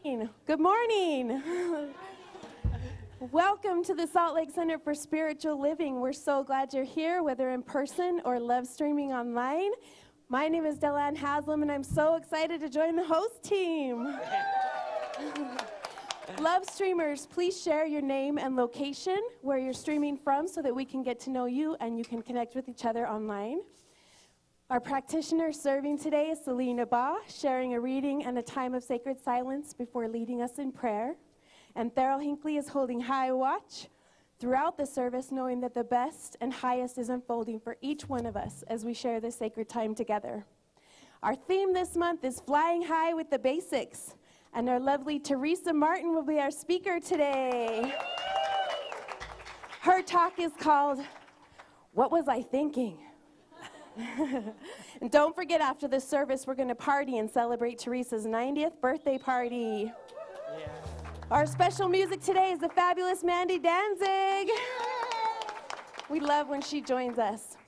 Good morning. Welcome to the Salt Lake Center for Spiritual Living. We're so glad you're here, whether in person or live streaming online. My name is Delanne Haslam, and I'm so excited to join the host team. Love streamers, please share your name and location where you're streaming from so that we can get to know you and you can connect with each other online. Our practitioner serving today is Selena Ba, sharing a reading and a time of sacred silence before leading us in prayer. And Theresa Hinckley is holding high watch throughout the service, knowing that the best and highest is unfolding for each one of us as we share this sacred time together. Our theme this month is Flying High with the Basics, and our lovely Theresa Martin will be our speaker today. Her talk is called, What Was I Thinking? And don't forget, after this service, we're going to party and celebrate Theresa's 90th birthday party. Yeah. Our special music today is the fabulous Mandy Danzig. We love when she joins us.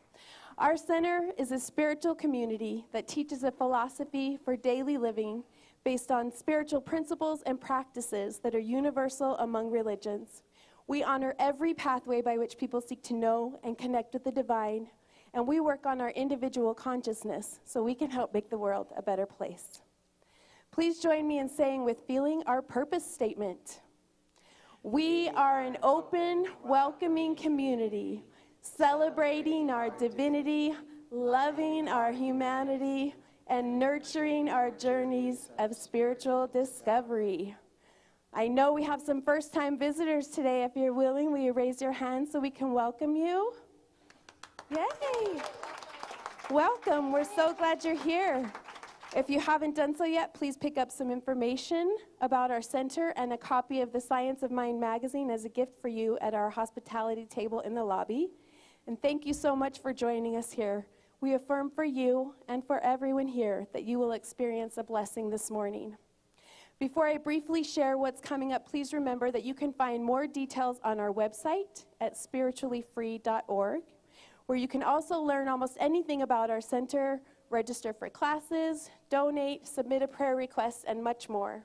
Our center is a spiritual community that teaches a philosophy for daily living based on spiritual principles and practices that are universal among religions. We honor every pathway by which people seek to know and connect with the divine, and we work on our individual consciousness so we can help make the world a better place. Please join me in saying with feeling our purpose statement. We are an open, welcoming community, celebrating our divinity, loving our humanity, and nurturing our journeys of spiritual discovery. I know we have some first-time visitors today. If you're willing, will you raise your hand so we can welcome you? Yay! Welcome. We're so glad you're here. If you haven't done so yet, please pick up some information about our center and a copy of the Science of Mind magazine as a gift for you at our hospitality table in the lobby. And thank you so much for joining us here. We affirm for you and for everyone here that you will experience a blessing this morning. Before I briefly share what's coming up, please remember that you can find more details on our website at spirituallyfree.org, where you can also learn almost anything about our center, register for classes, donate, submit a prayer request, and much more.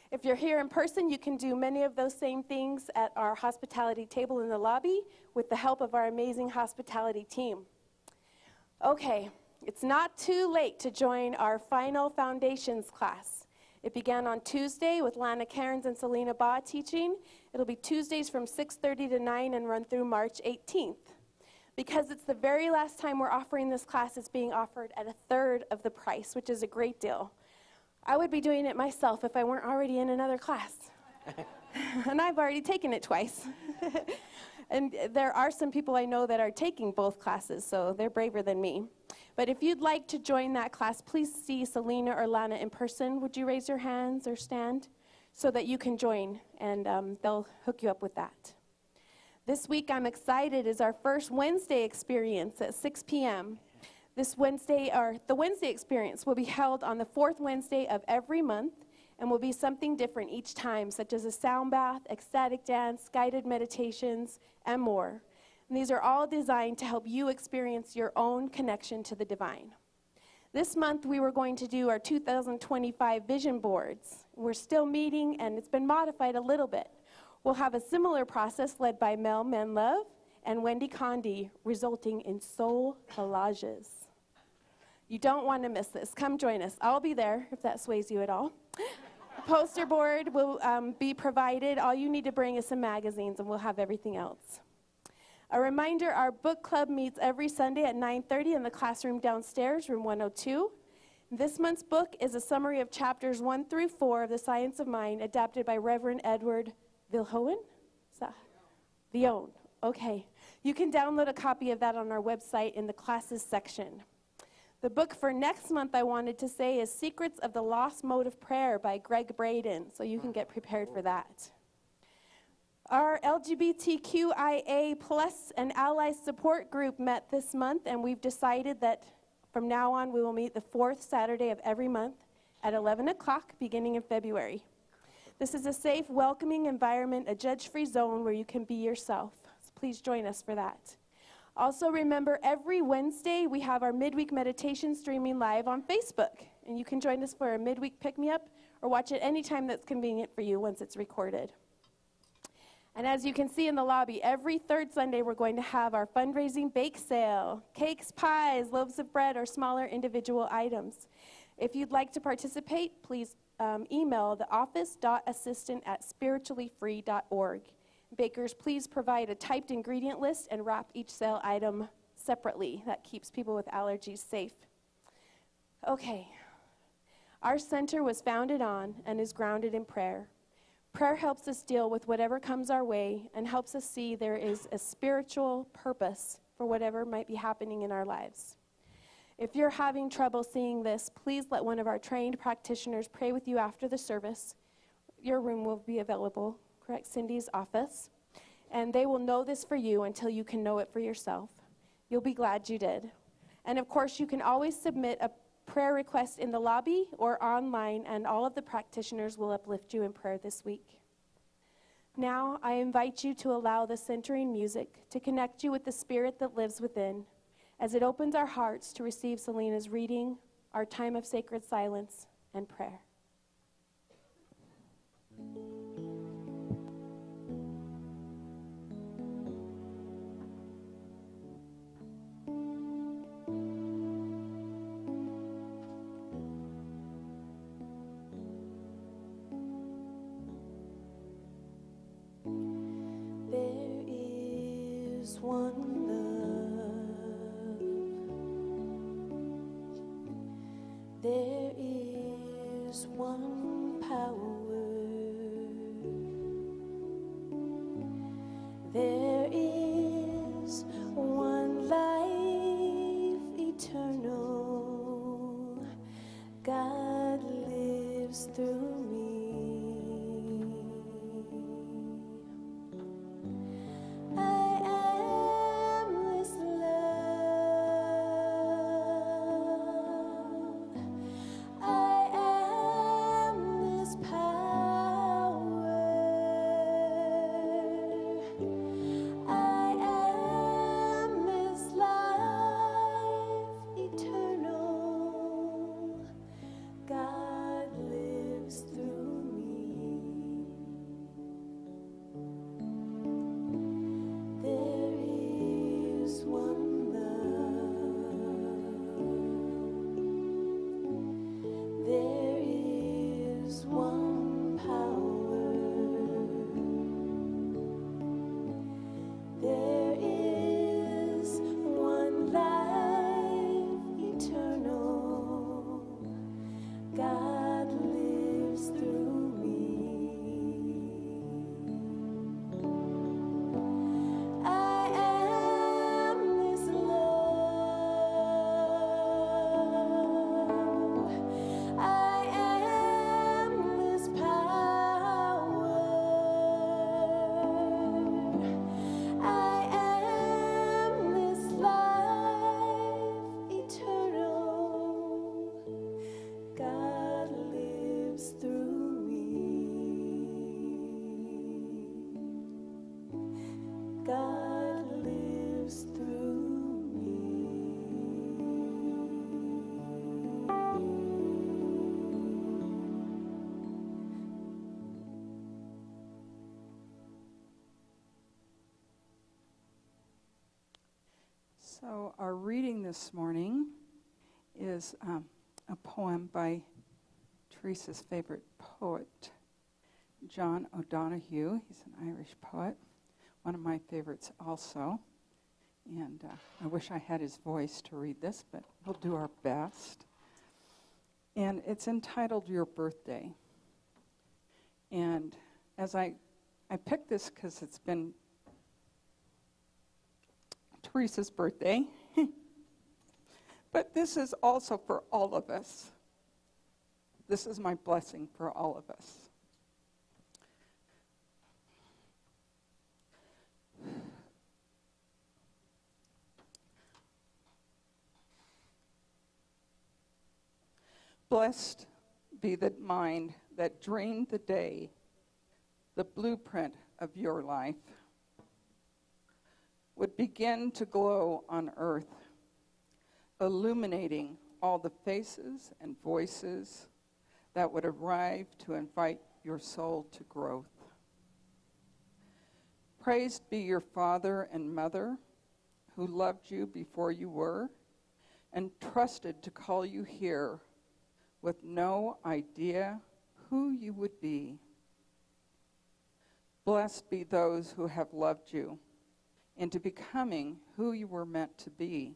If you're here in person, you can do many of those same things at our hospitality table in the lobby with the help of our amazing hospitality team. Okay, it's not too late to join our final foundations class. It began on Tuesday with Lana Cairns and Selena Ba teaching. It'll be Tuesdays from 6:30 to 9 and run through March 18th. Because it's the very last time we're offering this class, it's being offered at 1/3 of the price, which is a great deal. I would be doing it myself if I weren't already in another class. And I've already taken it twice. And there are some people I know that are taking both classes, so they're braver than me. But if you'd like to join that class, please see Selena or Lana in person. Would you raise your hands or stand so that you can join, and they'll hook you up with that. This week, I'm excited, is our first Wednesday experience at 6 p.m. This Wednesday, or the Wednesday experience, will be held on the 4th Wednesday of every month and will be something different each time, such as a sound bath, ecstatic dance, guided meditations, and more. And these are all designed to help you experience your own connection to the divine. This month, we were going to do our 2025 vision boards. We're still meeting, and it's been modified a little bit. We'll have a similar process led by Mel Menlove and Wendy Condi, resulting in soul collages. You don't want to miss this. Come join us. I'll be there if that sways you at all. A poster board will be provided. All you need to bring is some magazines, and we'll have everything else. A reminder, our book club meets every Sunday at 9:30 in the classroom downstairs, room 102. This month's book is a summary of chapters 1 through 4 of The Science of Mind, adapted by Reverend Edward Vilhoen? Vion. Okay. You can download a copy of that on our website in the classes section. The book for next month, I wanted to say, is Secrets of the Lost Mode of Prayer by Greg Braden, so you can get prepared for that. Our LGBTQIA plus and ally support group met this month, and we've decided that from now on we will meet the 4th Saturday of every month at 11 o'clock beginning in February. This is a safe, welcoming environment, a judge-free zone where you can be yourself. So please join us for that. Also remember, every Wednesday we have our midweek meditation streaming live on Facebook. And you can join us for a midweek pick-me-up or watch it anytime that's convenient for you once it's recorded. And as you can see in the lobby, every third Sunday we're going to have our fundraising bake sale. Cakes, pies, loaves of bread, or smaller individual items. If you'd like to participate, please email the office.assistant@spirituallyfree.org. Bakers, please provide a typed ingredient list and wrap each sale item separately. That keeps people with allergies safe. Okay. Our center was founded on and is grounded in prayer. Prayer helps us deal with whatever comes our way and helps us see there is a spiritual purpose for whatever might be happening in our lives. If you're having trouble seeing this, please let one of our trained practitioners pray with you after the service. Your room will be available, correct? Cindy's office. And they will know this for you until you can know it for yourself. You'll be glad you did. And of course, you can always submit a prayer request in the lobby or online, and all of the practitioners will uplift you in prayer this week. Now, I invite you to allow the centering music to connect you with the spirit that lives within, as it opens our hearts to receive Selena's reading, our time of sacred silence, and prayer. One love, there is one power, there is one life eternal. God lives through me. So our reading this morning is a poem by Theresa's favorite poet, John O'Donoghue. He's an Irish poet, one of my favorites also. And I wish I had his voice to read this, but we'll do our best. And it's entitled Your Birthday. And as I picked this because it's been Theresa's birthday, but this is also for all of us. This is my blessing for all of us. Blessed be the mind that dreamed the day, the blueprint of your life would begin to glow on earth, illuminating all the faces and voices that would arrive to invite your soul to growth. Praised be your father and mother who loved you before you were and trusted to call you here with no idea who you would be. Blessed be those who have loved you into becoming who you were meant to be.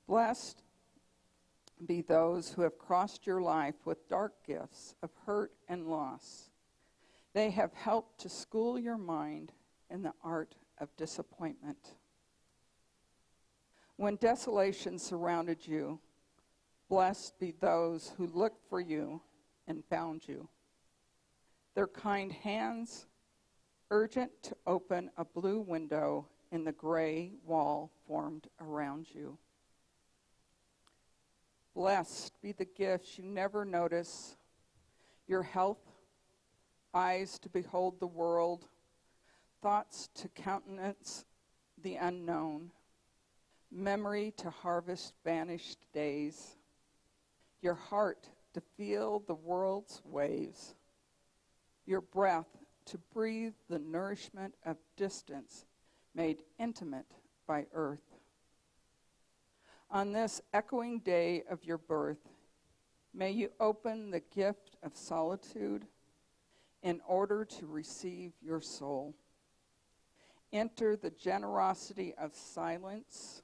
Blessed be those who have crossed your life with dark gifts of hurt and loss. They have helped to school your mind in the art of disappointment. When desolation surrounded you, blessed be those who looked for you and found you. Their kind hands, urgent to open a blue window in the gray wall formed around you. Blessed be the gifts you never notice, your health, eyes to behold the world, thoughts to countenance the unknown, memory to harvest vanished days, your heart to feel the world's waves, your breath to breathe the nourishment of distance made intimate by earth. On this echoing day of your birth, may you open the gift of solitude in order to receive your soul. Enter the generosity of silence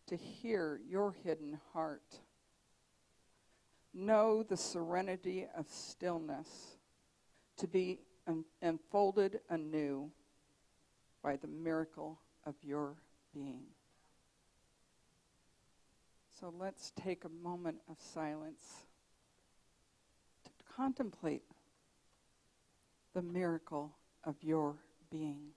to hear your hidden heart. Know the serenity of stillness to be enfolded anew by the miracle of your being. So let's take a moment of silence to contemplate the miracle of your being.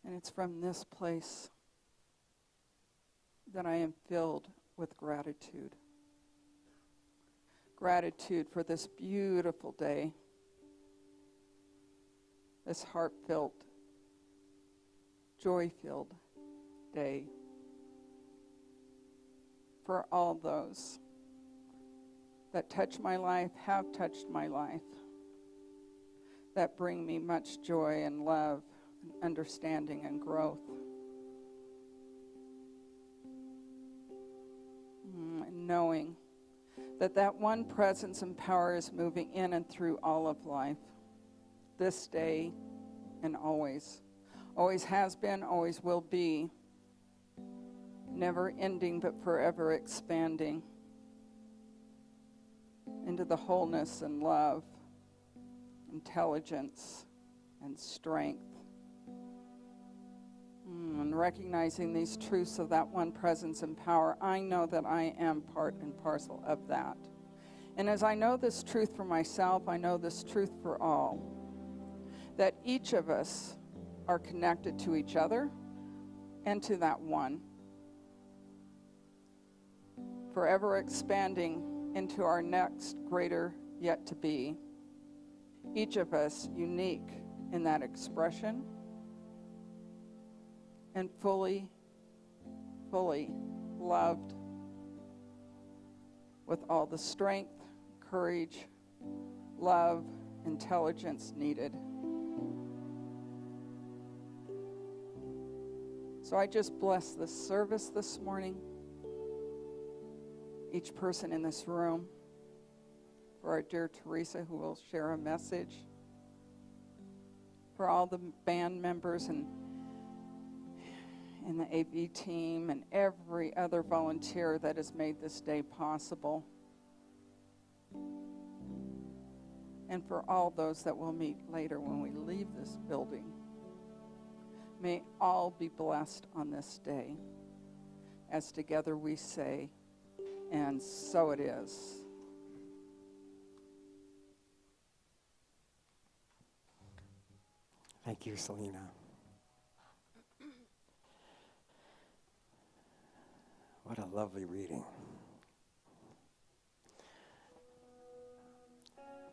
And it's from this place that I am filled with gratitude. Gratitude for this beautiful day, this heart-filled, joy-filled day. For all those that touch my life, have touched my life, that bring me much joy and love, understanding and growth. And knowing that one presence and power is moving in and through all of life, this day and always. Always has been, always will be. Never ending, but forever expanding into the wholeness and love, intelligence and strength. And recognizing these truths of that one presence and power, I know that I am part and parcel of that. And as I know this truth for myself, I know this truth for all, that each of us are connected to each other and to that one, forever expanding into our next greater yet to be. Each of us unique in that expression, and fully loved with all the strength, courage, love, intelligence needed. So I just bless this service this morning, each person in this room, for our dear Theresa who will share a message, for all the band members and the AV team and every other volunteer that has made this day possible. and for all those that we'll meet later when we leave this building. May all be blessed on this day, as together we say, and so it is. Thank you, Selena. What a lovely reading.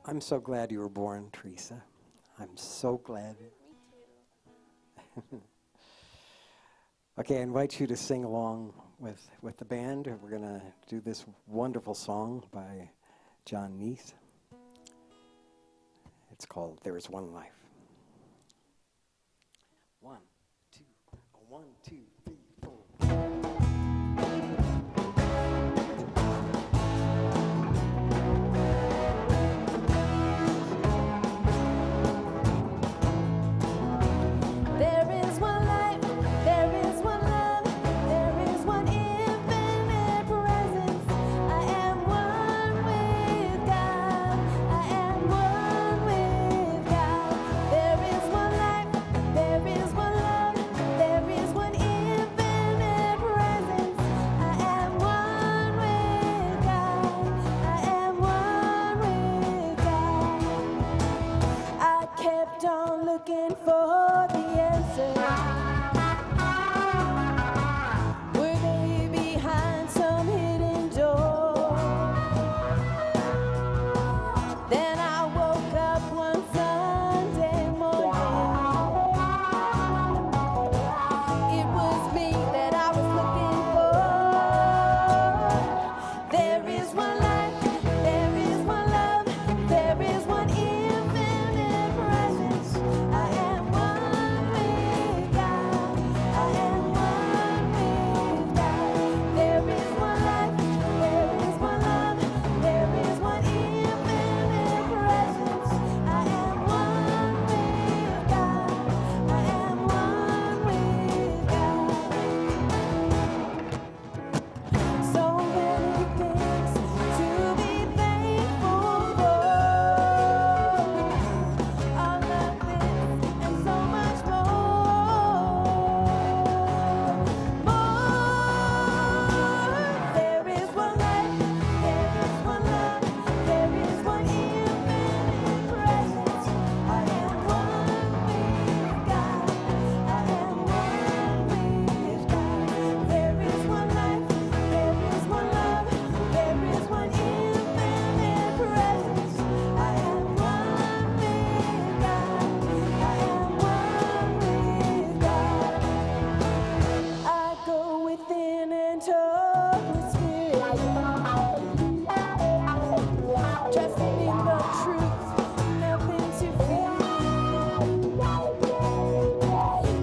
I'm so glad you were born, Theresa. I'm so glad. Me too. Okay, I invite you to sing along with the band. We're going to do this wonderful song by John Neath. It's called There Is One Life. 1, 2, 1, 2, 3, 4. There is one life, there is one love, there is one infinite presence. I am one with God, I am one with God. There is one life, there is one love, there is one infinite presence. I am one with God, I am one with God. I kept on looking for the answer. Were they behind some hidden door? Then I woke up one Sunday morning. It was me that I was looking for. There is one life, there is one love, there is one infinite presence. I am one with God, I am one with God. There is one life, there is one love, there is one infinite presence. I am one with God, I am one with God. So many things to be thankful for. All of this and so much more. There is one life, there is one love, there is one infinite presence. I am one with God, I am one with God. There is one life, there is one love, there is one infinite presence. I am one with God, I am one with God. I go within and talk with Spirit, trusting in the truth, nothing to fear.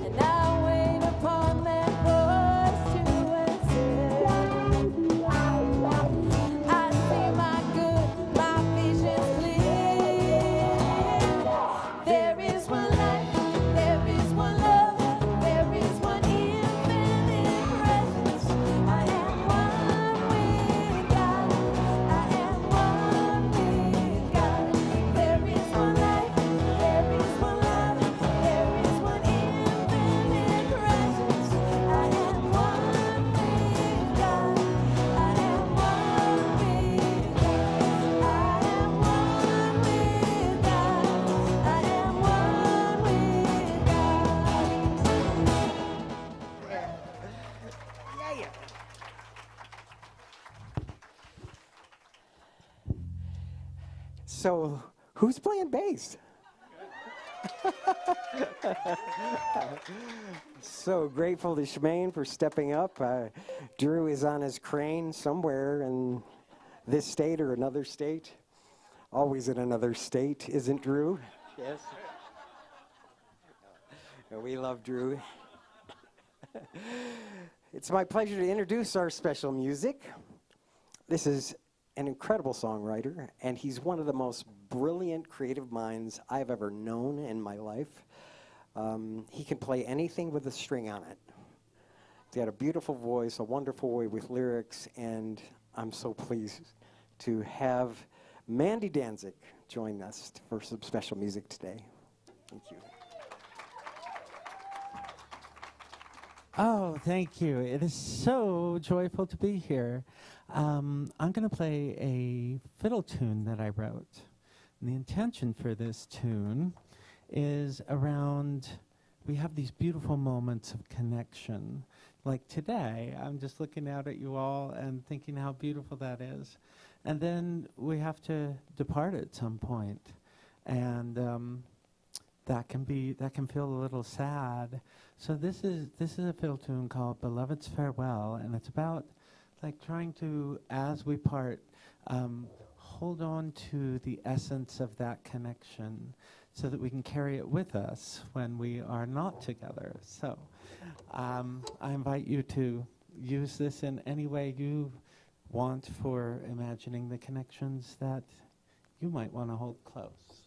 And I wait upon that voice to answer. I see my good, my vision's clear. There is one life, there is one love, there is one infinite presence. I am one with God, I am one with God. There is one life, there is one love, there is one infinite presence. I am one with God, I am one with God. I am one with God, I am one with God. So, who's playing bass? So grateful to Shemaine for stepping up. Drew is on his crane somewhere in this state or another state. Always in another state, isn't Drew? Yes. We love Drew. It's my pleasure to introduce our special music. This is an incredible songwriter, and he's one of the most brilliant creative minds I've ever known in my life. He can play anything with a string on it. He's got a beautiful voice, a wonderful way with lyrics, and I'm so pleased to have Mandy Danzig join us for some special music today. Thank you. Oh, thank you. It is so joyful to be here. I'm going to play a fiddle tune that I wrote. And the intention for this tune is around, we have these beautiful moments of connection. Like today, I'm just looking out at you all and thinking how beautiful that is. And then we have to depart at some point. And that can feel a little sad. So this is a fiddle tune called Beloved's Farewell, and it's about like trying to, as we part, hold on to the essence of that connection so that we can carry it with us when we are not together. So I invite you to use this in any way you want for imagining the connections that you might want to hold close.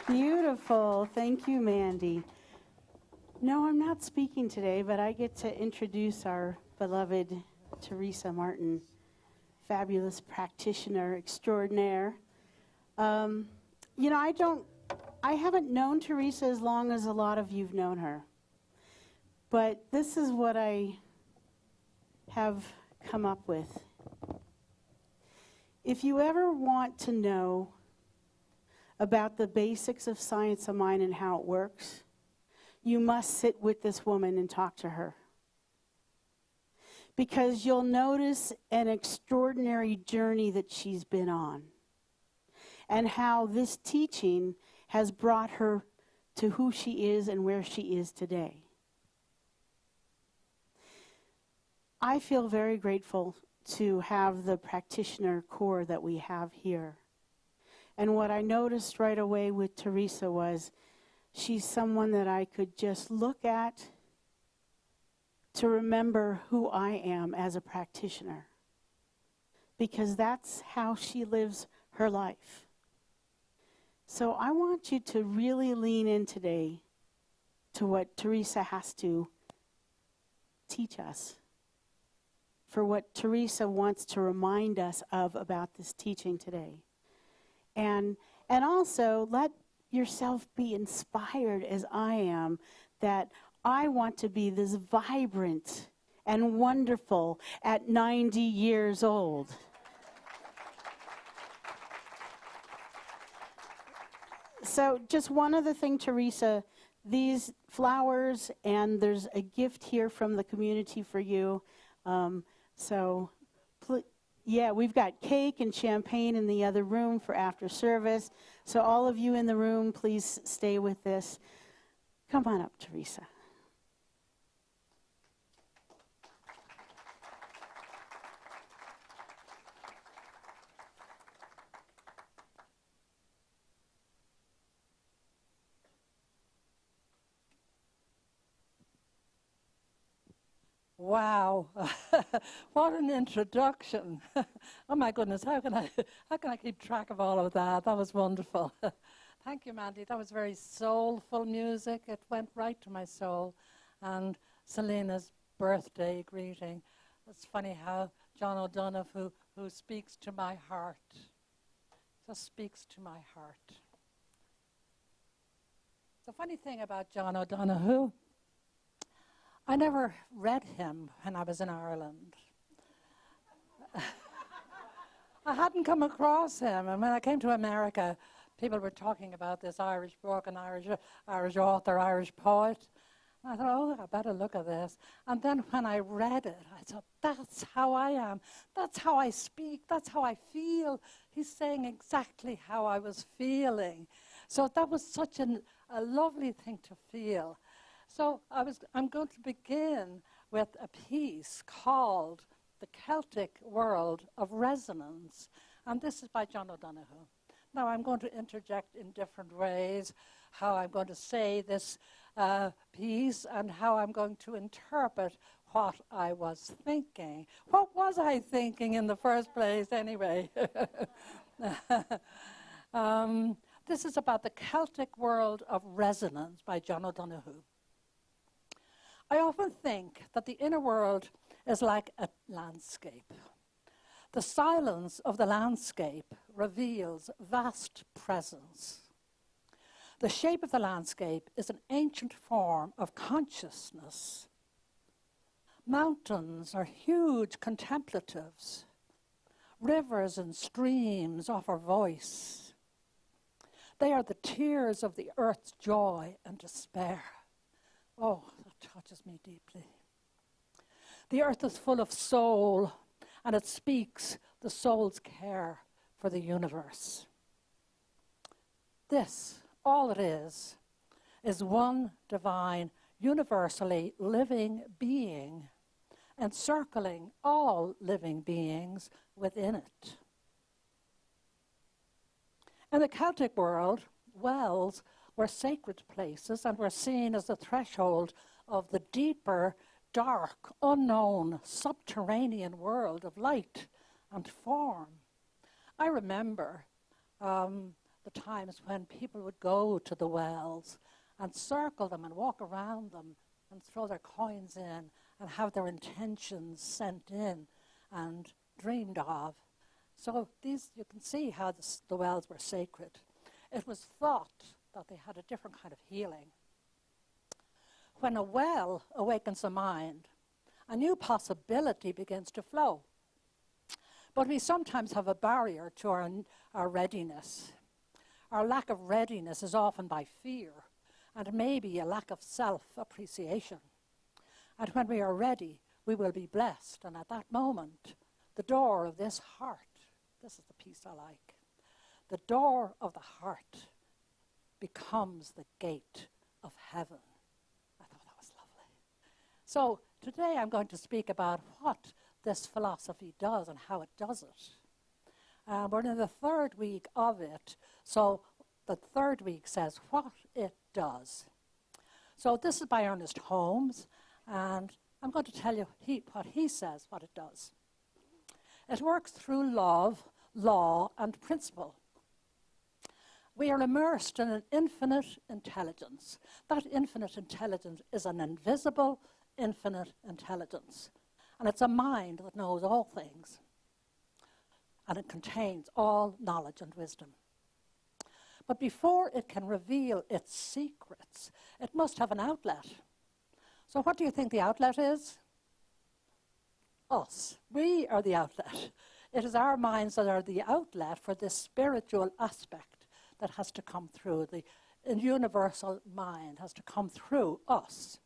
Beautiful. Thank you, Mandy. No, I'm not speaking today, but I get to introduce our beloved Theresa Martin, fabulous practitioner extraordinaire. You know, I haven't known Theresa as long as a lot of you've known her. But this is what I have come up with. If you ever want to know about the basics of science of mind and how it works, you must sit with this woman and talk to her. Because you'll notice an extraordinary journey that she's been on, and how this teaching has brought her to who she is and where she is today. I feel very grateful to have the practitioner core that we have here. And what I noticed right away with Theresa was she's someone that I could just look at to remember who I am as a practitioner, because that's how she lives her life. So I want you to really lean in today to what Theresa has to teach us, for what Theresa wants to remind us of about this teaching today. And also let yourself be inspired as I am, that I want to be this vibrant and wonderful at 90 years old. So just one other thing, Theresa, these flowers, and there's a gift here from the community for you. Yeah, we've got cake and champagne in the other room for after service. So all of you in the room, please stay with this. Come on up, Theresa. Wow, what an introduction. Oh my goodness, how can I keep track of all of that? That was wonderful. Thank you, Mandy. That was very soulful music. It went right to my soul. And Selena's birthday greeting. It's funny how John O'Donoghue, who speaks to my heart, just speaks to my heart. The funny thing about John O'Donoghue, I never read him when I was in Ireland. I hadn't come across him, and when I came to America, people were talking about this Irish book, an Irish author, Irish poet. And I thought, oh, I better look at this. And then when I read it, I thought, that's how I am. That's how I speak. That's how I feel. He's saying exactly how I was feeling. So that was such a lovely thing to feel. So I'm going to begin with a piece called The Celtic World of Resonance. And this is by John O'Donoghue. Now I'm going to interject in different ways how I'm going to say this piece and how I'm going to interpret what I was thinking. What was I thinking in the first place anyway? This is about The Celtic World of Resonance by John O'Donoghue. I often think that the inner world is like a landscape. The silence of the landscape reveals vast presence. The shape of the landscape is an ancient form of consciousness. Mountains are huge contemplatives. Rivers and streams offer voice. They are the tears of the earth's joy and despair. Oh, that touches me deeply. The earth is full of soul, and it speaks the soul's care for the universe. This, all it is one divine, universally living being, encircling all living beings within it. In the Celtic world, wells were sacred places and were seen as the threshold of the deeper, dark, unknown, subterranean world of light and form. I remember the times when people would go to the wells and circle them and walk around them and throw their coins in and have their intentions sent in and dreamed of. So these, you can see how the wells were sacred. It was thought that they had a different kind of healing. When a well awakens the mind, a new possibility begins to flow. But we sometimes have a barrier to our readiness. Our lack of readiness is often by fear, and maybe a lack of self-appreciation. And when we are ready, we will be blessed. And at that moment, the door of this heart, this is the piece I like, the door of the heart becomes the gate of heaven. I thought that was lovely. So today I'm going to speak about what this philosophy does and how it does it. We're in the third week of it, so the third week says what it does. So this is by Ernest Holmes, and I'm going to tell you what he says, what it does. It works through love, law, and principle. We are immersed in an infinite intelligence. That infinite intelligence is an invisible, infinite intelligence. And it's a mind that knows all things. And it contains all knowledge and wisdom. But before it can reveal its secrets, it must have an outlet. So what do you think the outlet is? Us. We are the outlet. It is our minds that are the outlet for this spiritual aspect that has to come through. The universal mind has to come through us.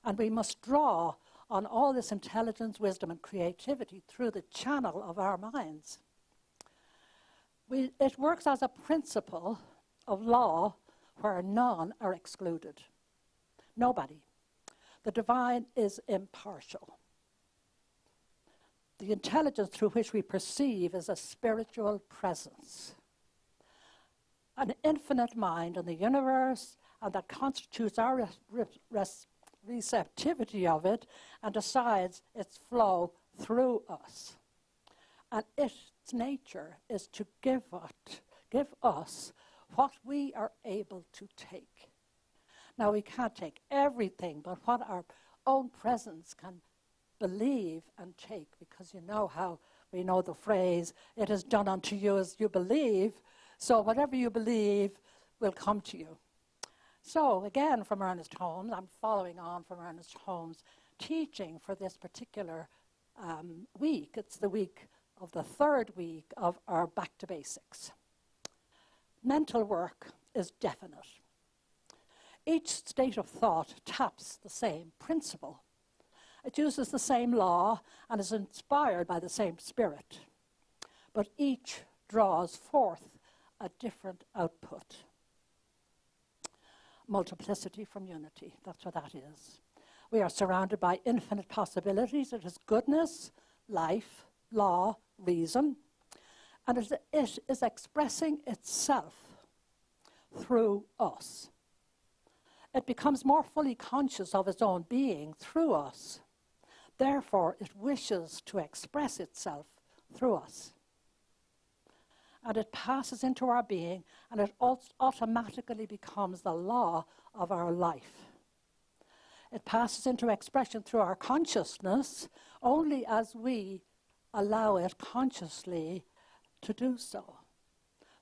And we must draw on all this intelligence, wisdom, and creativity through the channel of our minds. It works as a principle of law where none are excluded. Nobody. The divine is impartial. The intelligence through which we perceive is a spiritual presence. An infinite mind in the universe, and that constitutes our receptivity of it and decides its flow through us. And its nature is to give us what we are able to take. Now, we can't take everything, but what our own presence can believe and take, because you know how we know the phrase, it is done unto you as you believe, so whatever you believe will come to you. So again, from Ernest Holmes, I'm following on from Ernest Holmes' teaching for this particular week. It's the week of the third week of our Back to Basics. Mental work is definite. Each state of thought taps the same principle. It uses the same law and is inspired by the same spirit. But each draws forth a different output. Multiplicity from unity, that's what that is. We are surrounded by infinite possibilities. It is goodness, life, law, reason, and it is expressing itself through us. It becomes more fully conscious of its own being through us. Therefore, it wishes to express itself through us. And it passes into our being, and it automatically becomes the law of our life. It passes into expression through our consciousness only as we allow it consciously to do so.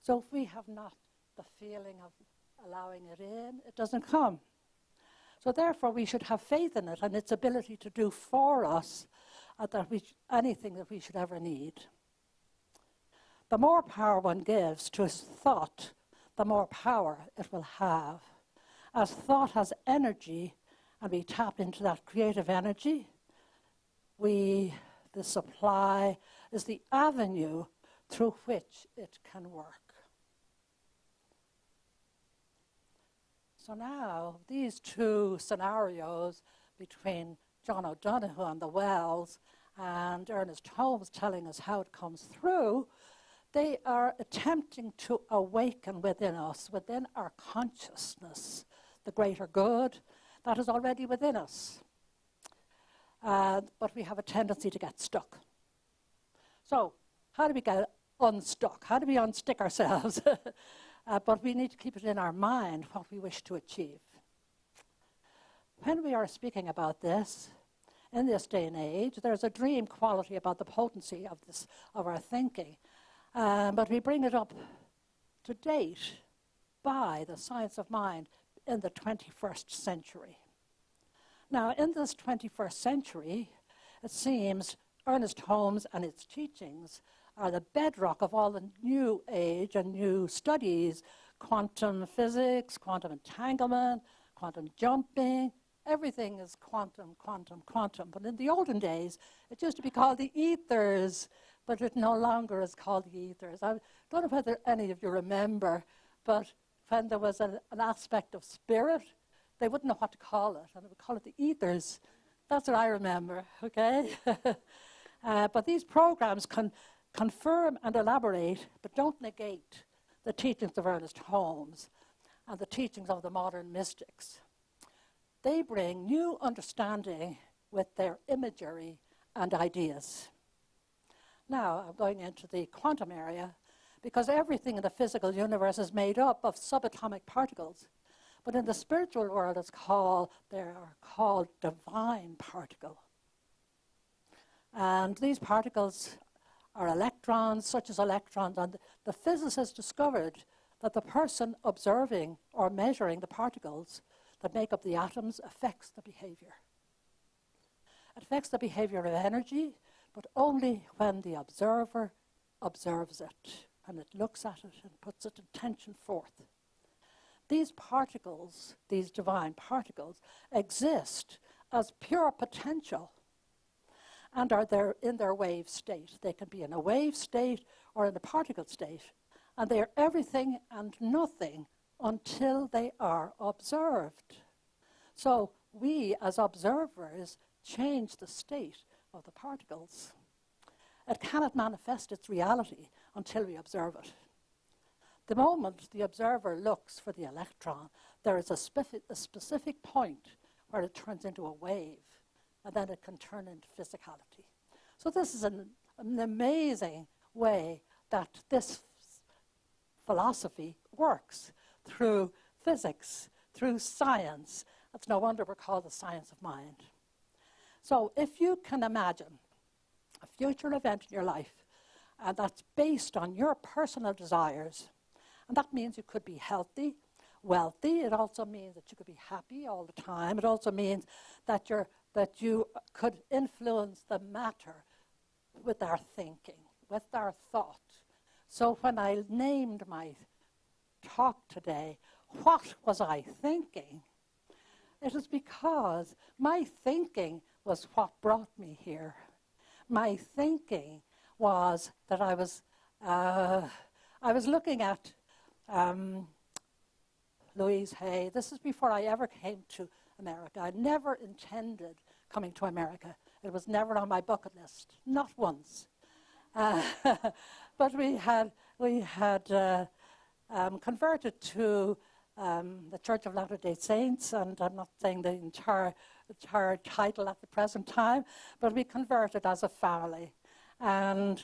So if we have not the feeling of allowing it in, it doesn't come. So therefore we should have faith in it and its ability to do for us anything that we should ever need. The more power one gives to his thought, the more power it will have. As thought has energy, and we tap into that creative energy, the supply is the avenue through which it can work. So now, these two scenarios between John O'Donoghue and the wells and Ernest Holmes telling us how it comes through, they are attempting to awaken within us, within our consciousness, the greater good that is already within us. But we have a tendency to get stuck. So how do we get unstuck? How do we unstick ourselves? But we need to keep it in our mind what we wish to achieve. When we are speaking about this, in this day and age, there's a dream quality about the potency of our thinking. But we bring it up to date by the science of mind in the 21st century. Now, in this 21st century, it seems Ernest Holmes and its teachings are the bedrock of all the new age and new studies, quantum physics, quantum entanglement, quantum jumping. Everything is quantum, quantum, quantum. But in the olden days, it used to be called the ethers, but it no longer is called the ethers. I don't know whether any of you remember, but when there was an aspect of spirit, they wouldn't know what to call it, and they would call it the ethers. That's what I remember, okay? But these programs can confirm and elaborate, but don't negate the teachings of Ernest Holmes and the teachings of the modern mystics. They bring new understanding with their imagery and ideas. Now, I'm going into the quantum area because everything in the physical universe is made up of subatomic particles. But in the spiritual world, they are called divine particles. And these particles are electrons, such as electrons, and the physicists discovered that the person observing or measuring the particles that make up the atoms affects the behavior. It affects the behavior of energy, but only when the observer observes it, and it looks at it and puts its attention forth. These particles, these divine particles, exist as pure potential and are there in their wave state. They can be in a wave state or in a particle state, and they are everything and nothing until they are observed. So we, as observers, change the state of the particles. It cannot manifest its reality until we observe it. The moment the observer looks for the electron, there is a specific point where it turns into a wave, and then it can turn into physicality. So this is an amazing way that this philosophy works through physics, through science. It's no wonder we're called the science of mind. So if you can imagine a future event in your life, and that's based on your personal desires, and that means you could be healthy, wealthy. It also means that you could be happy all the time. It also means that you could influence the matter with our thinking, with our thought. So when I named my talk today, what was I thinking? It is because my thinking was what brought me here. My thinking was that I was looking at Louise Hay. This is before I ever came to America. I never intended coming to America. It was never on my bucket list, not once. But we had converted to the Church of Latter-day Saints, and I'm not saying the entire title at the present time, but we converted as a family. And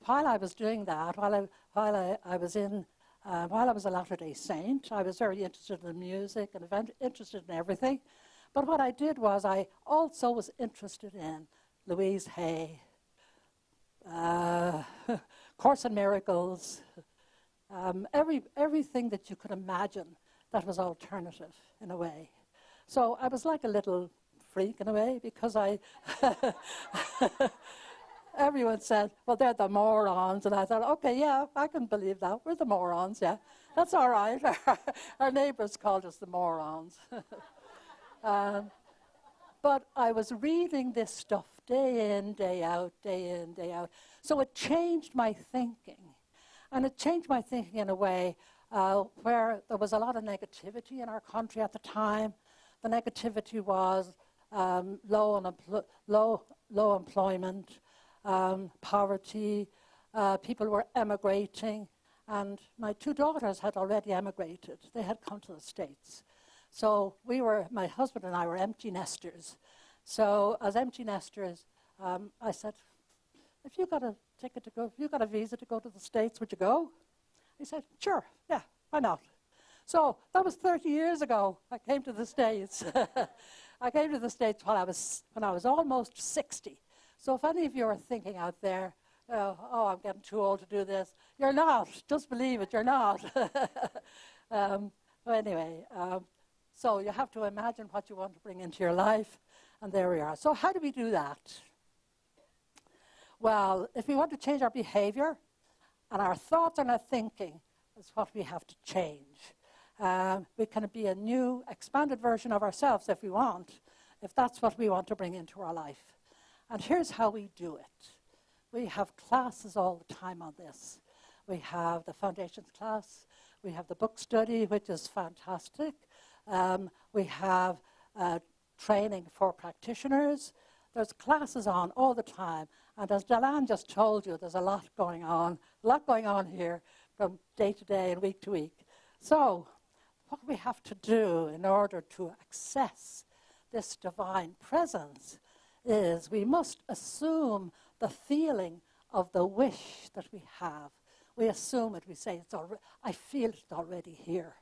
while I was doing that, while I was a Latter-day Saint, I was very interested in music and interested in everything. But what I did was I also was interested in Louise Hay, Course in Miracles, everything that you could imagine that was alternative in a way. So I was like a little freak in a way, because everyone said, well, they're the morons. And I thought, okay, yeah, I can believe that. We're the morons, yeah. That's all right. Our neighbors called us the morons. But I was reading this stuff day in, day out, day in, day out. So it changed my thinking. And it changed my thinking in a way where there was a lot of negativity in our country at the time. The negativity was low employment, poverty, people were emigrating, and my two daughters had already emigrated. They had come to the States. So my husband and I were empty nesters. So as empty nesters, I said, if you got a ticket to go, if you got a visa to go to the States, would you go? He said, sure, yeah, why not? So that was 30 years ago. I came to the States. I came to the States when I was almost 60. So if any of you are thinking out there, oh, I'm getting too old to do this, you're not. Just believe it, you're not. Anyway, so you have to imagine what you want to bring into your life, and there we are. So how do we do that? Well, if we want to change our behavior, and our thoughts and our thinking is what we have to change. We can be a new, expanded version of ourselves if we want, if that's what we want to bring into our life. And here's how we do it. We have classes all the time on this. We have the foundations class. We have the book study, which is fantastic. We have training for practitioners. There's classes on all the time. And as Delan just told you, there's a lot going on here from day to day and week to week. So what we have to do in order to access this divine presence is we must assume the feeling of the wish that we have. We assume it. We say, I feel it already here.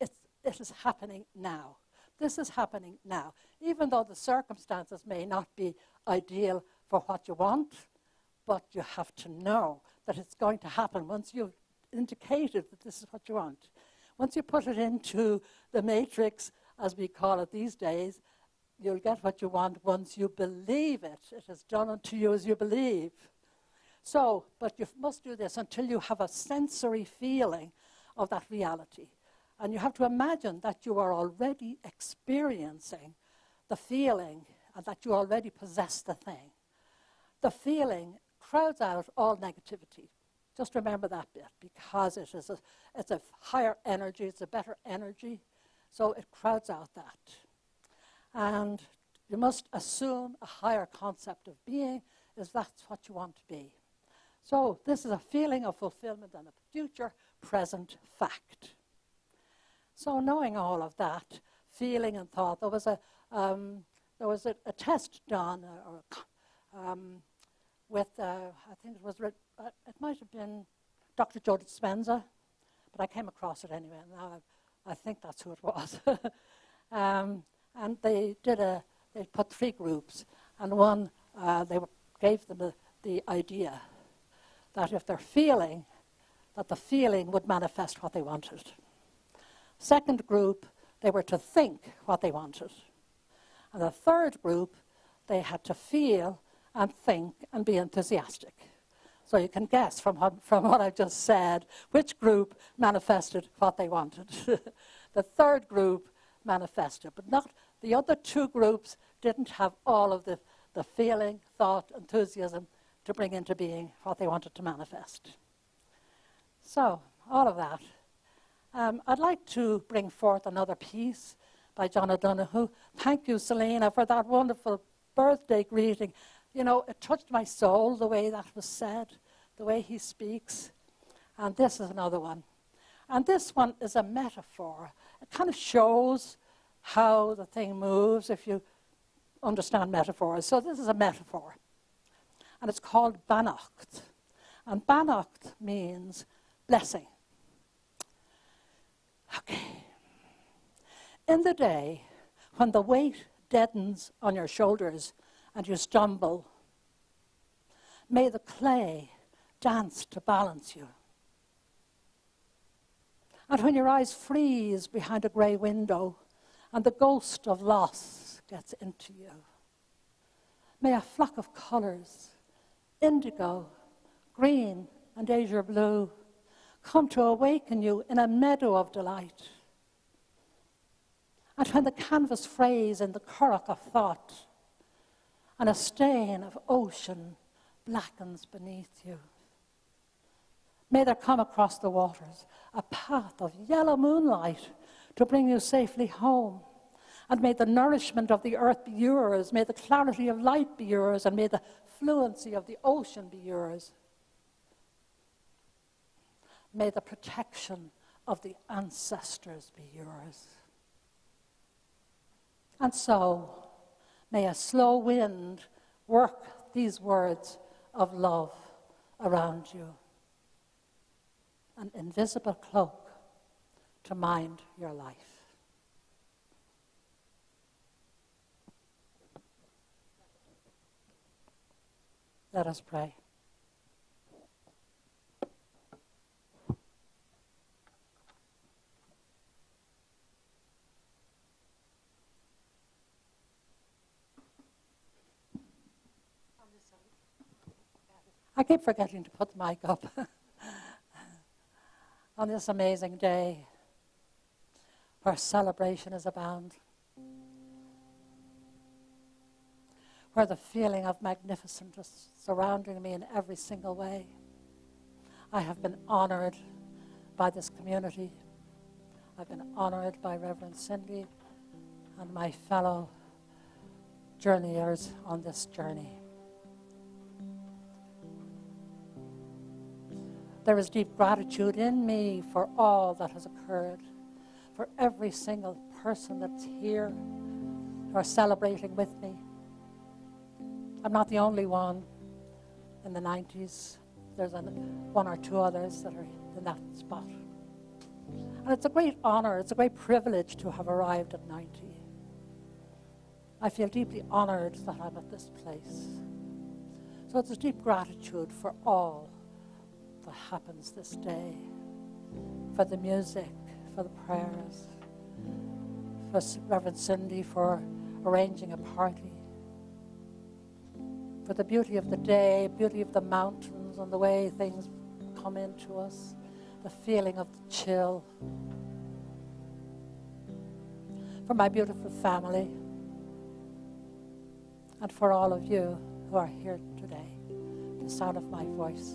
It is happening now. This is happening now. Even though the circumstances may not be ideal for what you want, but you have to know that it's going to happen once you've indicated that this is what you want. Once you put it into the matrix, as we call it these days, you'll get what you want once you believe it. It is done unto you as you believe. So, but you must do this until you have a sensory feeling of that reality. And you have to imagine that you are already experiencing the feeling and that you already possess the thing. The feeling crowds out all negativity. Just remember that bit, because it's a higher energy, it's a better energy, so it crowds out that. And you must assume a higher concept of being is that's what you want to be. So this is a feeling of fulfillment and a future present fact. So knowing all of that, feeling and thought, there was a test done with, I think it was, it might have been Dr. Joe Dispenza, but I came across it anyway, and now I think that's who it was. And they put 3 groups, and one, gave them the idea that if they're feeling, that the feeling would manifest what they wanted. Second group, they were to think what they wanted. And the third group, they had to feel and think and be enthusiastic. So you can guess from what I've just said, which group manifested what they wanted. The third group manifested, but not the other 2 groups didn't have all of the feeling, thought, enthusiasm to bring into being what they wanted to manifest. So, all of that. I'd like to bring forth another piece by John O'Donoghue. Thank you, Selena, for that wonderful birthday greeting. You know, it touched my soul, the way that was said, the way he speaks. And this is another one. And this one is a metaphor. It kind of shows how the thing moves if you understand metaphors. So this is a metaphor. And it's called Bannacht. And Bannacht means blessing. Okay. In the day when the weight deadens on your shoulders and you stumble, may the clay dance to balance you. And when your eyes freeze behind a grey window and the ghost of loss gets into you, may a flock of colours, indigo, green and azure blue, come to awaken you in a meadow of delight. And when the canvas frays in the currach of thought and a stain of ocean blackens beneath you, may there come across the waters a path of yellow moonlight to bring you safely home. And may the nourishment of the earth be yours, may the clarity of light be yours, and may the fluency of the ocean be yours. May the protection of the ancestors be yours. And so, may a slow wind work these words of love around you. An invisible cloak to mind your life. Let us pray. I keep forgetting to put the mic up. On this amazing day where celebration is abound, where the feeling of magnificence is surrounding me in every single way. I have been honored by this community. I've been honored by Reverend Cindy and my fellow journeyers on this journey. There is deep gratitude in me for all that has occurred, for every single person that's here or celebrating with me. I'm not the only one in the 90s. There's one or two others that are in that spot. And it's a great honor, it's a great privilege to have arrived at 90. I feel deeply honored that I'm at this place. So it's a deep gratitude for all that happens this day, for the music, for the prayers, for Reverend Cindy for arranging a party, for the beauty of the day, beauty of the mountains and the way things come into us, the feeling of the chill, for my beautiful family, and for all of you who are here today, the sound of my voice.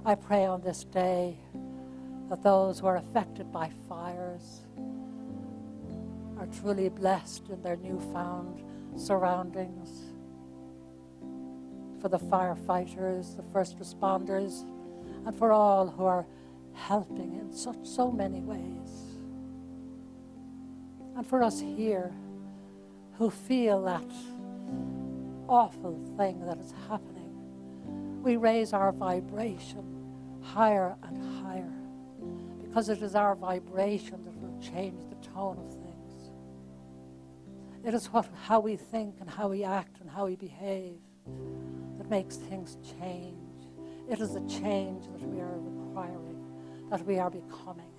I pray on this day that those who are affected by fires are truly blessed in their newfound surroundings. For the firefighters, the first responders, and for all who are helping in so many ways. And for us here who feel that awful thing that is happening, we raise our vibration higher and higher, because it is our vibration that will change the tone of things. It is how we think and how we act and how we behave that makes things change. It is a change that we are requiring, that we are becoming,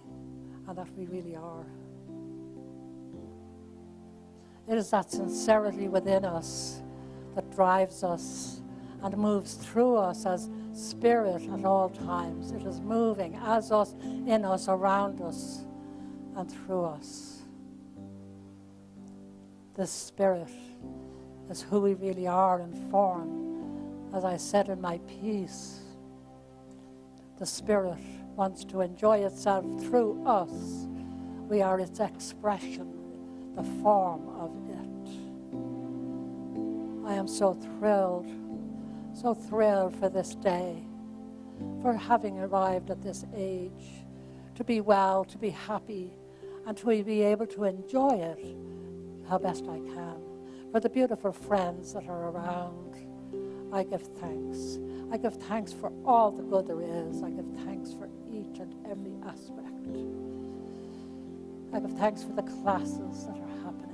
and that we really are. It is that sincerity within us that drives us and moves through us as spirit at all times. It is moving as us, in us, around us, and through us. This spirit is who we really are in form. As I said in my piece, the spirit wants to enjoy itself through us. We are its expression, the form of it. I am so thrilled for this day, for having arrived at this age, to be well, to be happy, and to be able to enjoy it how best I can. For the beautiful friends that are around, I give thanks. I give thanks for all the good there is. I give thanks for each and every aspect. I give thanks for the classes that are happening.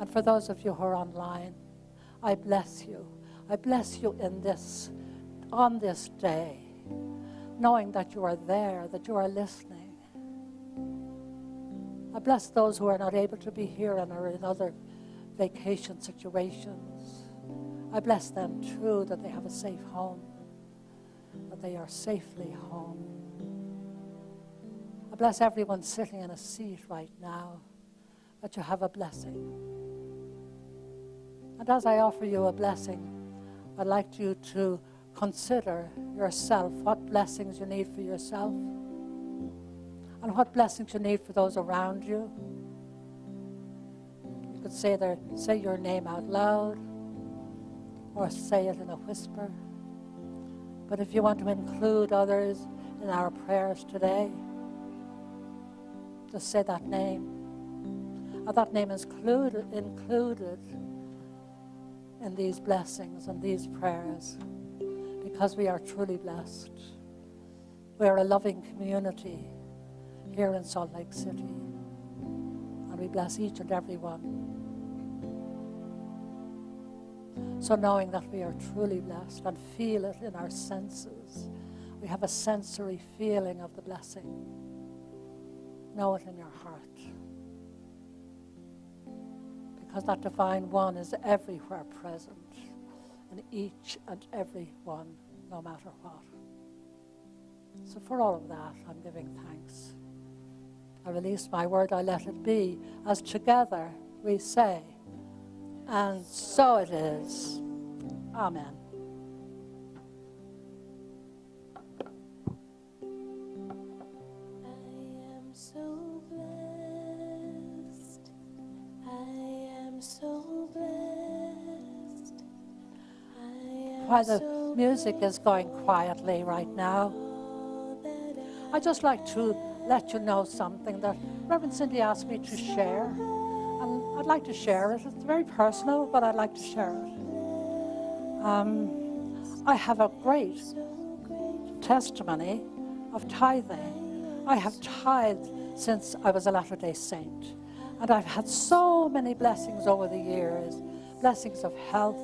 And for those of you who are online, I bless you. I bless you on this day, knowing that you are there, that you are listening. I bless those who are not able to be here and are in other vacation situations. I bless them too, that they have a safe home, that they are safely home. I bless everyone sitting in a seat right now, that you have a blessing. And as I offer you a blessing, I'd like you to consider yourself, what blessings you need for yourself, and what blessings you need for those around you. You could say your name out loud, or say it in a whisper. But if you want to include others in our prayers today, just say that name. And that name is included in these blessings and these prayers, because we are truly blessed. We are a loving community here in Salt Lake City, and we bless each and every one. So knowing that we are truly blessed and feel it in our senses, we have a sensory feeling of the blessing. Know it in your heart. Because that divine one is everywhere present, in each and every one, no matter what. So for all of that, I'm giving thanks. I release my word, I let it be, as together we say, and so it is. Amen. I am so blessed. I am so blessed. while the music is going quietly right now, I'd just like to let you know something that Reverend Cindy asked me to share. And I'd like to share it. It's very personal, but I'd like to share it. I have a great testimony of tithing. I have tithed since I was a Latter-day Saint. And I've had so many blessings over the years. Blessings of health,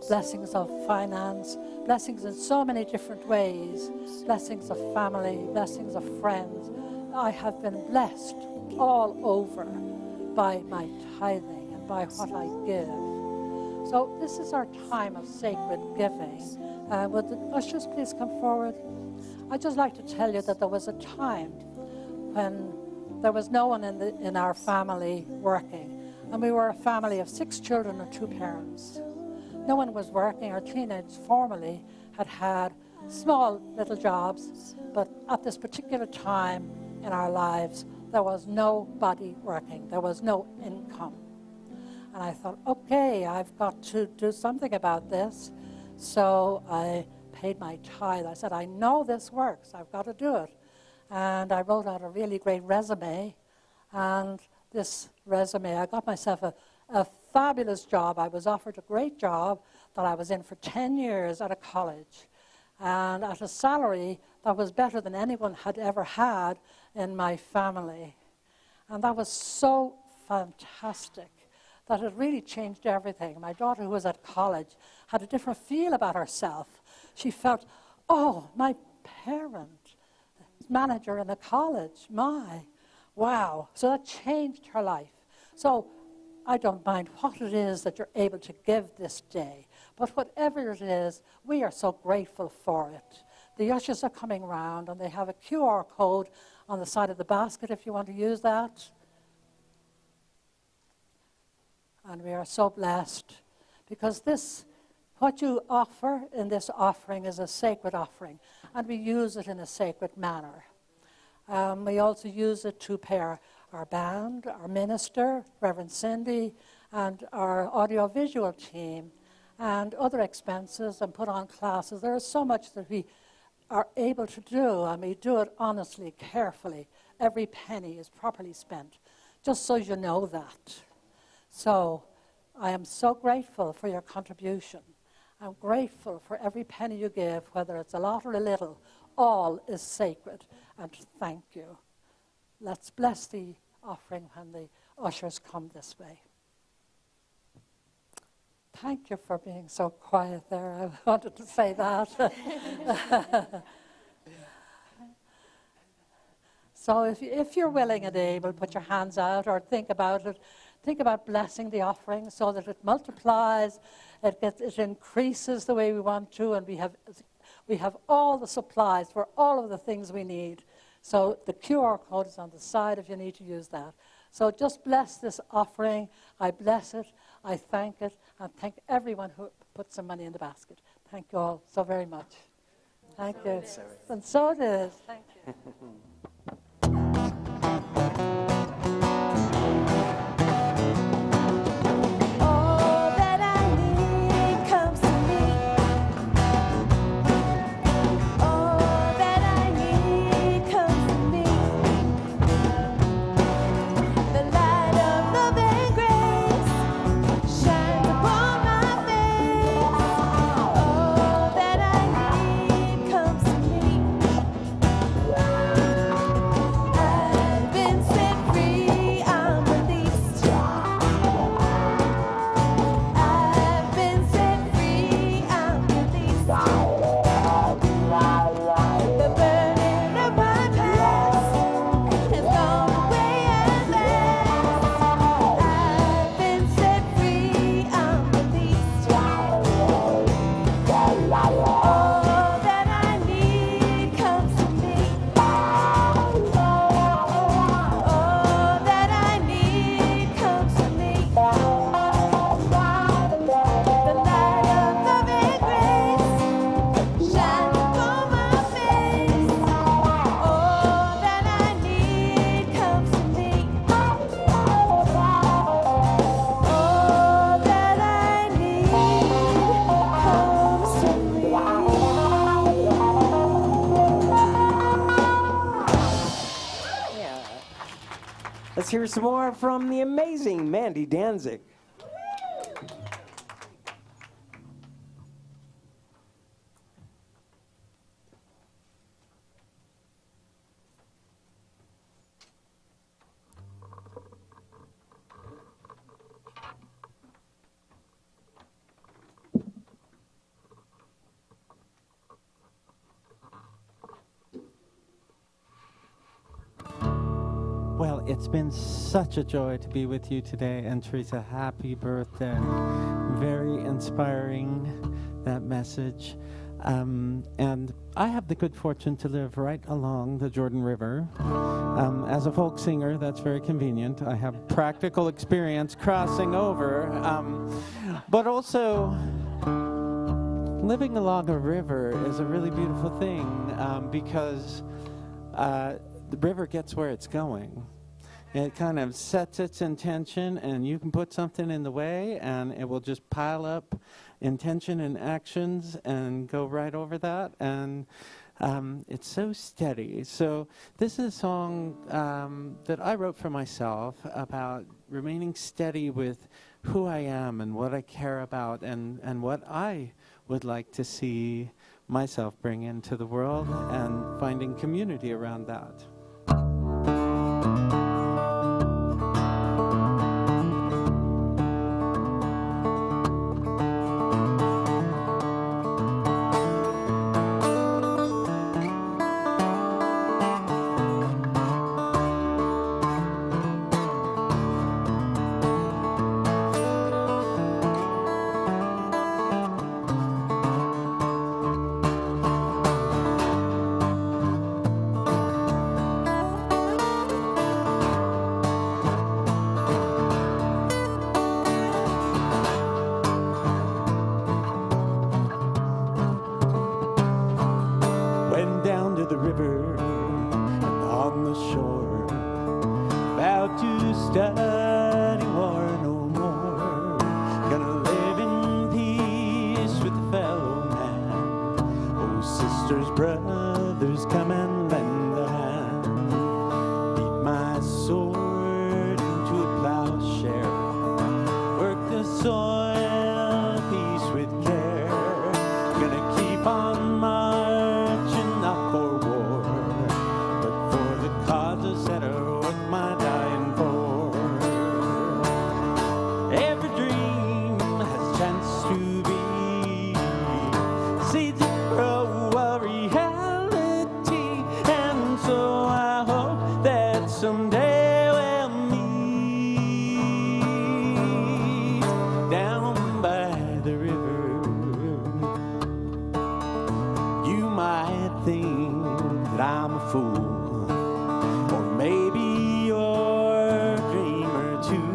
blessings of finance, blessings in so many different ways. Blessings of family, blessings of friends. I have been blessed all over by my tithing and by what I give. So this is our time of sacred giving. Would the ushers please come forward? I'd just like to tell you that there was a time when there was no one in our family working. And we were a family of 6 children and 2 parents. No one was working. Our teenagers formerly had small little jobs, but at this particular time in our lives, there was nobody working. There was no income. And I thought, okay, I've got to do something about this. So I paid my tithe. I said, I know this works. I've got to do it. And I wrote out a really great resume. And this resume, I got myself a fabulous job. I was offered a great job that I was in for 10 years at a college. And at a salary that was better than anyone had ever had in my family. And that was so fantastic that it really changed everything. My daughter, who was at college, had a different feel about herself. She felt, oh, my parent, manager in a college, wow. So that changed her life. So I don't mind what it is that you're able to give this day. But whatever it is, we are so grateful for it. The ushers are coming around, and they have a QR code on the side of the basket if you want to use that. And we are so blessed because what you offer in this offering is a sacred offering, and we use it in a sacred manner. We also use it to pay our band, our minister, Reverend Cindy, and our audiovisual team, and other expenses, and put on classes. There is so much that we are able to do, and we do it honestly, carefully. Every penny is properly spent, just so you know that. So I am so grateful for your contribution. I'm grateful for every penny you give, whether it's a lot or a little. All is sacred, and thank you. Let's bless the offering when the ushers come this way. Thank you for being so quiet there. I wanted to say that. So if you're willing and able, put your hands out or think about it. Think about blessing the offering so that it multiplies, it increases the way we want to, and we have all the supplies for all of the things we need. So the QR code is on the side if you need to use that. So just bless this offering. I bless it. I thank it. And thank everyone who put some money in the basket. Thank you all so very much. Thank you. And so it is. Thank you. All that I need comes to me. Let's hear some more from the amazing Mandy Danzig. Well, it's been such a joy to be with you today, and Theresa, happy birthday. Very inspiring, that message. And I have the good fortune to live right along the Jordan River. As a folk singer, that's very convenient. I have practical experience crossing over, but also living along a river is a really beautiful thing because the river gets where it's going. It kind of sets its intention, and you can put something in the way, and it will just pile up intention and actions and go right over that. And it's so steady. So this is a song that I wrote for myself about remaining steady with who I am and what I care about and what I would like to see myself bring into the world, and finding community around that. Study war no more. Gonna live in peace with a fellow man. Oh, sisters, brothers, come and lend a hand. Beat my sword into a plowshare. Work the soil, peace with care. Gonna keep on marching, not for war, but for the causes that are worth my dying for. Someday we'll meet down by the river. You might think that I'm a fool, or maybe you're a dreamer too,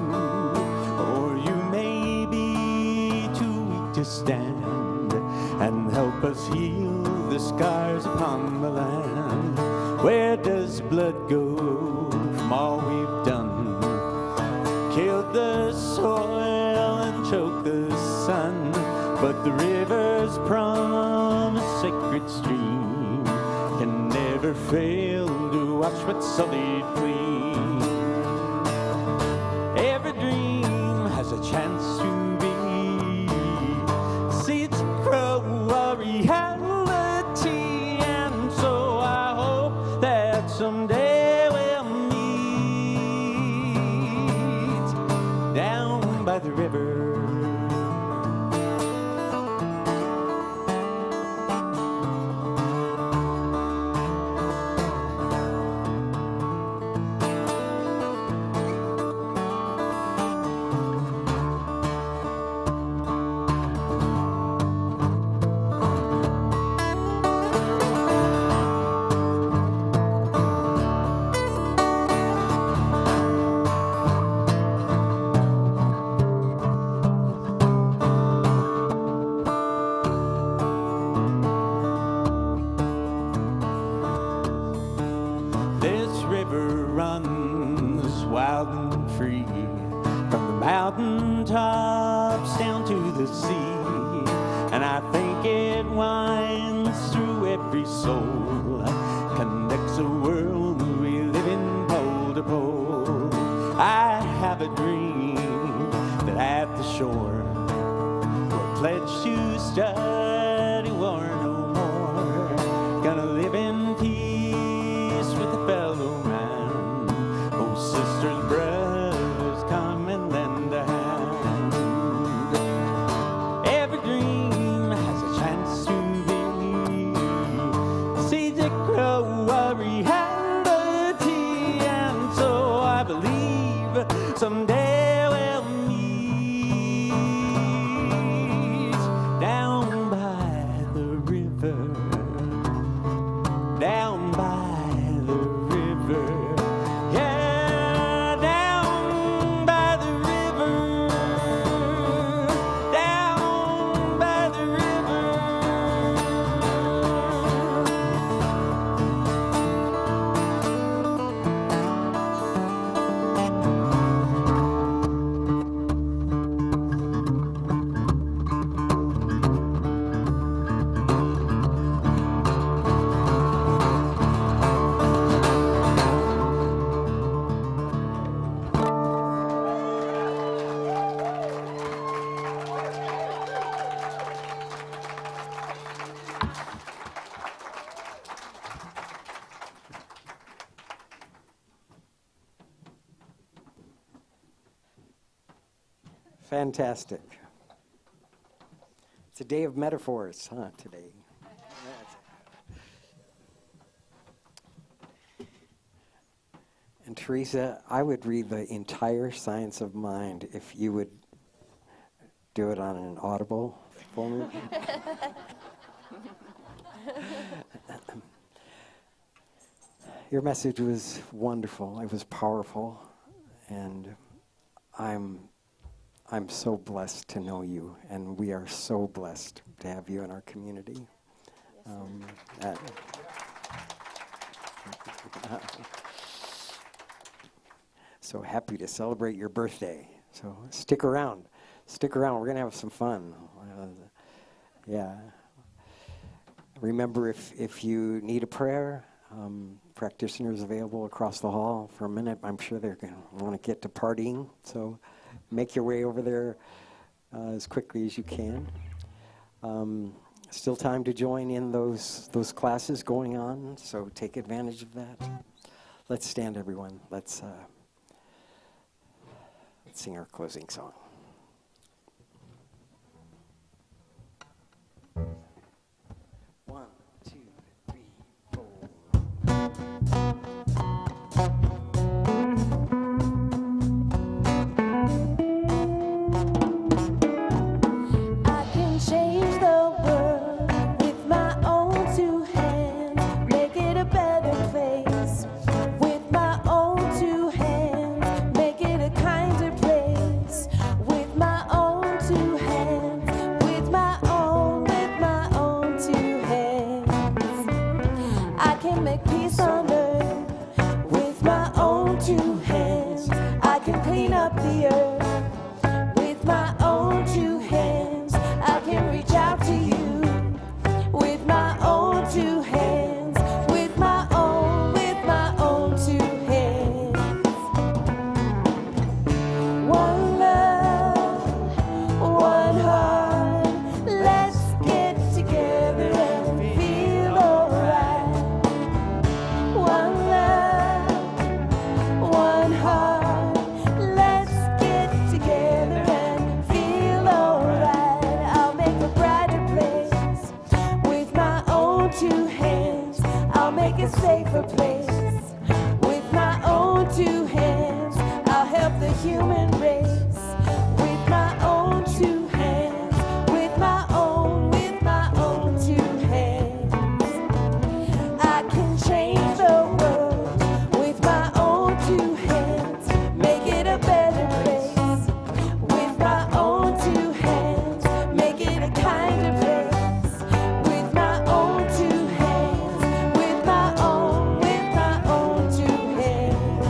or you may be too weak to stand and help us heal the scars upon the land. Where does blood go from all we've done? Killed the soil and choked the sun, but the river's promised sacred stream can never fail to wash what's sullied clean. Every dream has a chance to be seeds grow a reality, and so I hope that someday we'll meet down by the river. Wild and free, from the mountain tops down to the sea, and I think it winds through every soul, connects the world we live in pole to pole. Fantastic. It's a day of metaphors, huh, today? And Theresa, I would read the entire Science of Mind if you would do it on an audible for me. Your message was wonderful. It was powerful, and I'm so blessed to know you, and we are so blessed to have you in our community. So happy to celebrate your birthday. So stick around. Stick around. We're going to have some fun. Yeah. Remember, if you need a prayer, practitioners available across the hall for a minute. I'm sure they're going to want to get to partying. So make your way over there as quickly as you can. Still time to join in those classes going on, so take advantage of that. Let's stand, everyone. Let's sing our closing song. One, two, three, four. I can change the world with my own two hands, make it a better place. With my own two hands, make it a kinder place. With my own two hands, with my own two hands. I can make peace on earth with my own two hands. I can clean up the earth with my own two hands. I can reach out to you with my own two hands. With my own two hands. One love, one heart. Let's get together and feel alright. One love, one heart. Let's get together and feel alright. I'll make a brighter place with my own two hands. I'll make a safer place with my own two hands. I'll help the human race with my own two hands. With my own two hands. I can change the world with my own two hands, make it a better place. With my own two hands, make it a kinder place. With my own two hands, with my own two hands.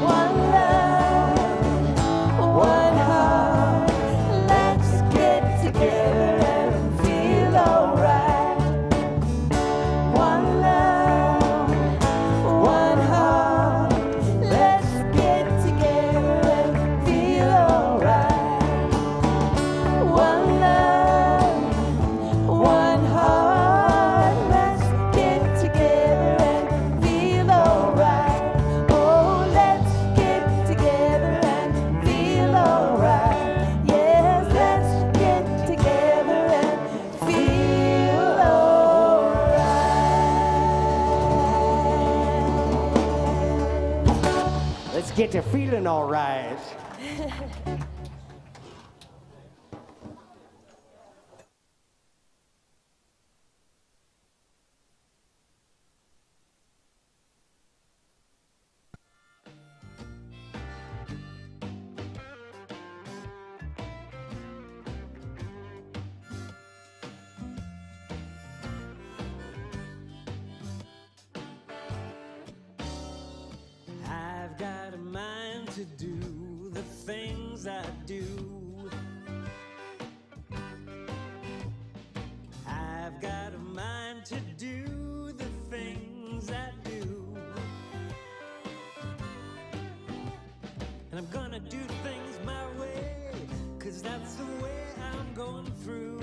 One love, one heart. Let's get together and feel alright. One love, one heart. Let's get together and feel alright. One love, one heart. Let's get together and feel alright. Oh, let's get together and feel alright. Yes, let's get together and feel alright. Let's get to feeling all right. I've got a mind to do the things I do. I've got a mind to do the things I do. And I'm gonna do things my way, 'cause that's the way I'm going through.